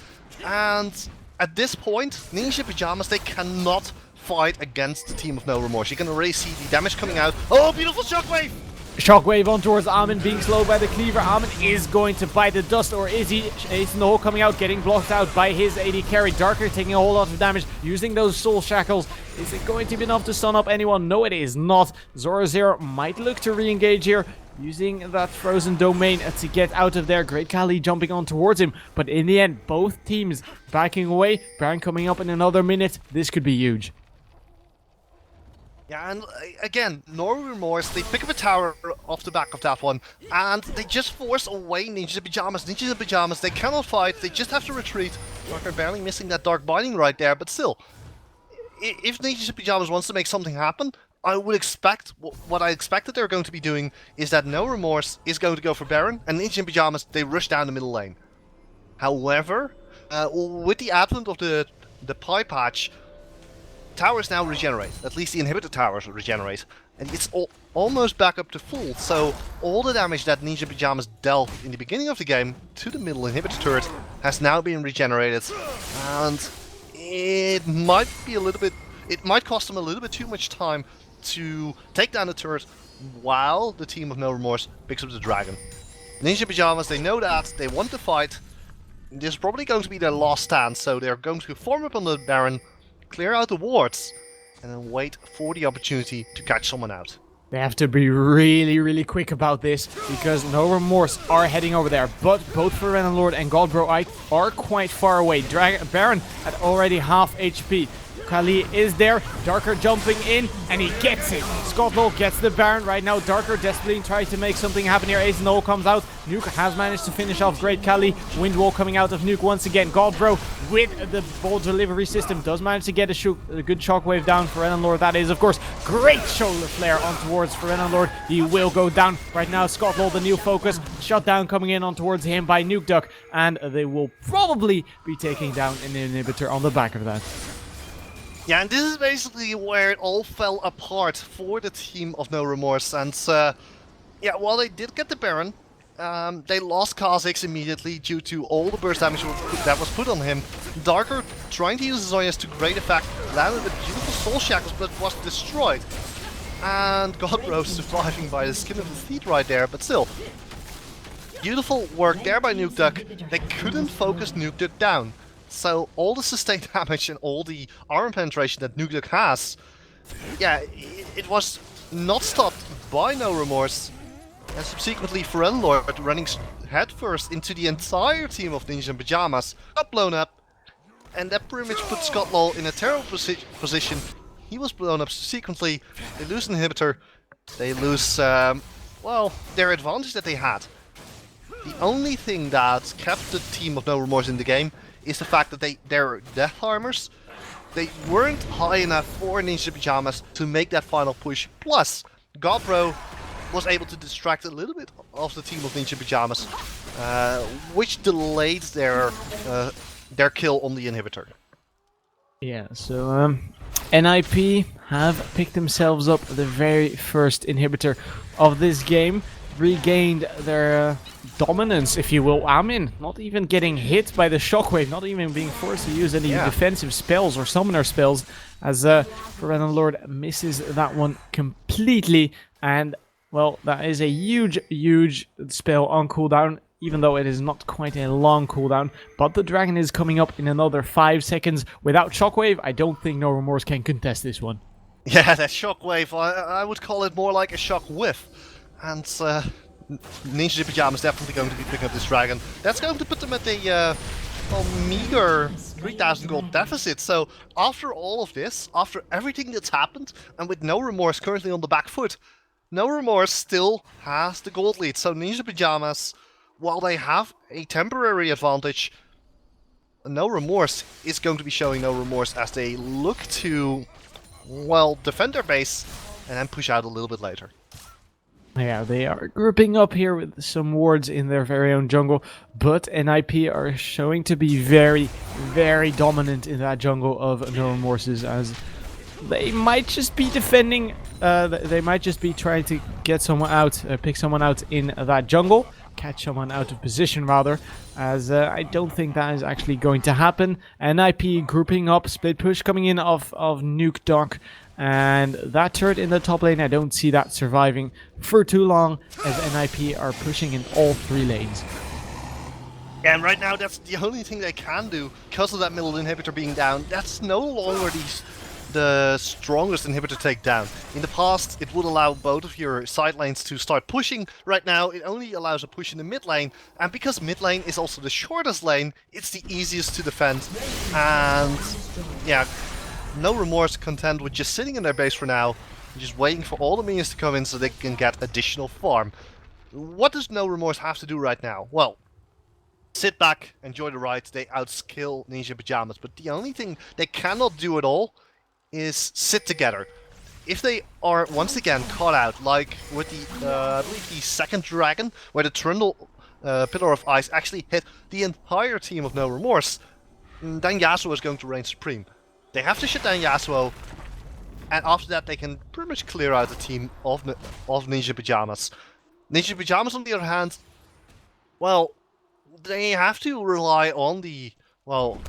and at this point, Ninja Pyjamas, they cannot fight against the team of NoRemorse. You can already see the damage coming out. Oh, beautiful shockwave! Shockwave on towards Armin, being slowed by the Cleaver. Armin is going to bite the dust, or is he? Ace in the hole coming out, getting blocked out by his AD carry. Darker taking a whole lot of damage, using those soul shackles. Is it going to be enough to stun up anyone? No, it is not. 0-0 might look to re-engage here, using that frozen domain to get out of there. Great Khali jumping on towards him, but in the end, both teams backing away. Baron coming up in another minute. This could be huge. Yeah, and again, NoRemorse, they pick up a tower off the back of that one, and they just force away Ninja Pyjamas. Ninja Pyjamas, they cannot fight, they just have to retreat. Darker barely missing that Dark Binding right there, but still, if Ninja Pyjamas wants to make something happen, I would expect, what I expect that they're going to be doing is that NoRemorse is going to go for Baron, and Ninja Pyjamas, they rush down the middle lane. However, with the advent of the pie patch, towers now regenerate. At least the inhibitor towers will regenerate. And it's almost back up to full. So all the damage that Ninja Pyjamas dealt in the beginning of the game to the middle inhibitor turret has now been regenerated. And it might be a little bit... It might cost them a little bit too much time to take down the turret while the team of NoRemorse picks up the dragon. Ninja Pyjamas, they know that. They want to fight. This is probably going to be their last stand. So they're going to form up on the Baron, clear out the wards, and then wait for the opportunity to catch someone out. They have to be really, really quick about this, because NoRemorse are heading over there. But both Forever Lord and Godbro are quite far away. Baron at already half HP. Khali is there, Darker jumping in, and he gets it. Scotlow gets the Baron right now. Darker desperately tries to make something happen here. Ace in the hole comes out. Nuke has managed to finish off Great Khali. Windwall coming out of Nuke once again. Godbro with the bolt delivery system does manage to get a good shockwave down for Lord. That is, of course, great shoulder flare on towards for Lord. He will go down right now. Scotlow, the new focus. Shutdown coming in on towards him by Nuke Duck, and they will probably be taking down an inhibitor on the back of that. Yeah, and this is basically where it all fell apart for the team of NoRemorse. And yeah, while they did get the Baron, they lost Kha'Zix immediately due to all the burst damage that was put on him. Darker, trying to use his Zoyas to great effect, landed with beautiful soul shackles, but was destroyed. And Godbro surviving by the skin of his teeth right there, but still. Beautiful work there by Nuke Duck. They couldn't focus Nuke Duck down. So all the sustained damage and all the armor penetration that NiPGaming has, yeah, it was not stopped by NoRemorse, and subsequently Lord running headfirst into the entire team of Ninja in Pajamas, got blown up, and that pretty much put Scott Lol in a terrible position. He was blown up subsequently. They lose an inhibitor. They lose, well, their advantage that they had. The only thing that kept the team of NoRemorse in the game is the fact that their death armors, they weren't high enough for Ninja Pajamas to make that final push. Plus, Godbro was able to distract a little bit of the team of Ninja Pajamas, which delayed their kill on the inhibitor. Yeah, so NiP have picked themselves up the very first inhibitor of this game, regained their dominance, if you will. Amin not even getting hit by the shockwave, not even being forced to use any defensive spells or summoner spells, as Lord misses that one completely. And well, that is a huge spell on cooldown, even though it is not quite a long cooldown. But the dragon is coming up in another 5 seconds. Without shockwave, I don't think NoRemorse can contest this one. Yeah, that shockwave, I would call it more like a shock whiff. And Ninja Pajamas definitely going to be picking up this dragon. That's going to put them at a meager 3,000 gold deficit. So after all of this, after everything that's happened, and with NoRemorse currently on the back foot, NoRemorse still has the gold lead. So Ninja Pajamas, while they have a temporary advantage, NoRemorse is going to be showing NoRemorse as they look to, well, defend their base and then push out a little bit later. Yeah, they are grouping up here with some wards in their very own jungle, but NiP are showing to be very dominant in that jungle of NoRemorse's, as they might just be defending, they might just be trying to get someone out, pick someone out in that jungle, catch someone out of position rather, as I don't think that is actually going to happen. NiP grouping up, split push coming in of Nuke Doc, and that turret in the top lane, I don't see that surviving for too long, as NiP are pushing in all 3 lanes. And right now, that's the only thing they can do, because of that middle inhibitor being down. That's no longer the strongest inhibitor takedown. In the past, it would allow both of your side lanes to start pushing. Right now, it only allows a push in the mid lane, and because mid lane is also the shortest lane, it's the easiest to defend. And yeah, NoRemorse content with just sitting in their base for now, just waiting for all the minions to come in so they can get additional farm. What does NoRemorse have to do right now? Well, sit back, enjoy the ride. They outskill Ninja Pajamas, but the only thing they cannot do at all is sit together. If they are once again caught out, like with the, I believe the second dragon, where the Trundle Pillar of Ice actually hit the entire team of NoRemorse, then Yasuo is going to reign supreme. They have to shut down Yasuo, and after that they can pretty much clear out the team of Ninja Pajamas. Ninja Pajamas, on the other hand, well, they have to rely on the, well,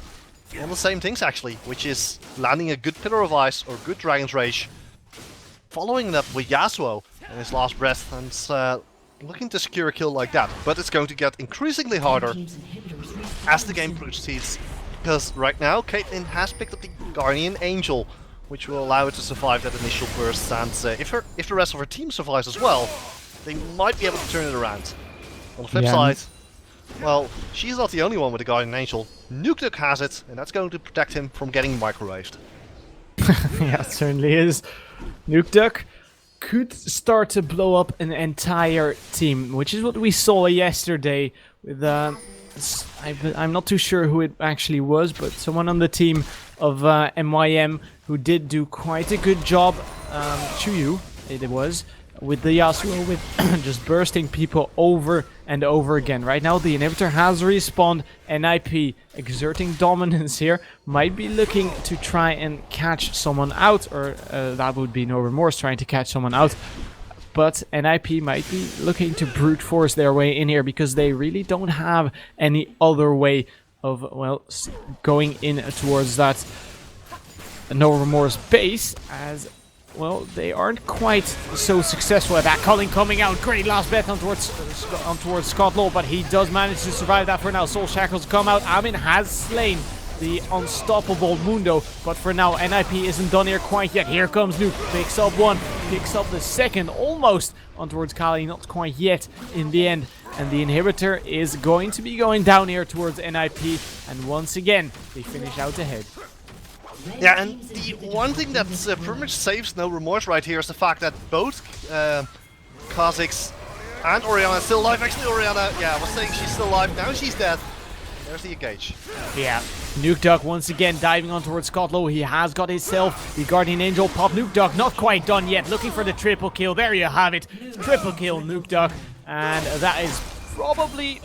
on the same things actually, which is landing a good Pillar of Ice or good Dragon's Rage, following it up with Yasuo in his last breath, and looking to secure a kill like that. But it's going to get increasingly harder as the game proceeds, because right now Caitlyn has picked up the Guardian Angel, which will allow her to survive that initial burst, and if the rest of her team survives as well, they might be able to turn it around. On the flip side, well, she's not the only one with the Guardian Angel. NukeDuck has it, and that's going to protect him from getting microwaved. Yeah, it certainly is. NukeDuck could start to blow up an entire team, which is what we saw yesterday with I'm not too sure who it actually was, but someone on the team of MYM who did do quite a good job. Chuyu, it was, with the Yasuo, with just bursting people over and over again. Right now the inhibitor has respawned, NiP exerting dominance here, might be looking to try and catch someone out, or that would be NoRemorse trying to catch someone out. But NiP might be looking to brute force their way in here, because they really don't have any other way of, well, going in towards that NoRemorse base, as, well, they aren't quite so successful at that. Culling coming out, great last bet on towards Scott Low, but he does manage to survive that for now. Soul Shackles come out, Amin has slain the unstoppable Mundo. But for now, NiP isn't done here quite yet. Here comes Nuke, picks up one, picks up the second, almost on towards Kali, not quite yet in the end. And the inhibitor is going to be going down here towards NiP, and once again, they finish out ahead. Yeah, and the one thing that pretty much saves NoRemorse right here is the fact that both Kha'Zix and Orianna are still alive. Actually, Orianna, yeah, I was saying she's still alive, now she's dead. There's the engage. Yeah, NukeDuck once again diving on towards Kotlo. He has got himself the Guardian Angel pop. NukeDuck not quite done yet, looking for the triple kill. There you have it, triple kill NukeDuck. And that is probably,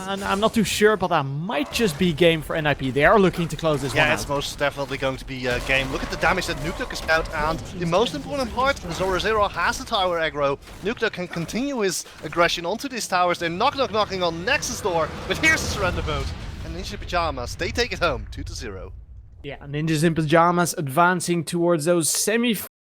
and I'm not too sure, but that might just be game for NiP. They are looking to close this one out. Yeah, it's most definitely going to be a game. Look at the damage that NukeDuck is out, and the most important part, Zoro has the tower aggro. NukeDuck can continue his aggression onto these towers. They're knocking on Nexus door, but here's the surrender vote. And Ninja Pyjamas, they take it home, 2-0. Yeah, Ninjas in Pyjamas advancing towards those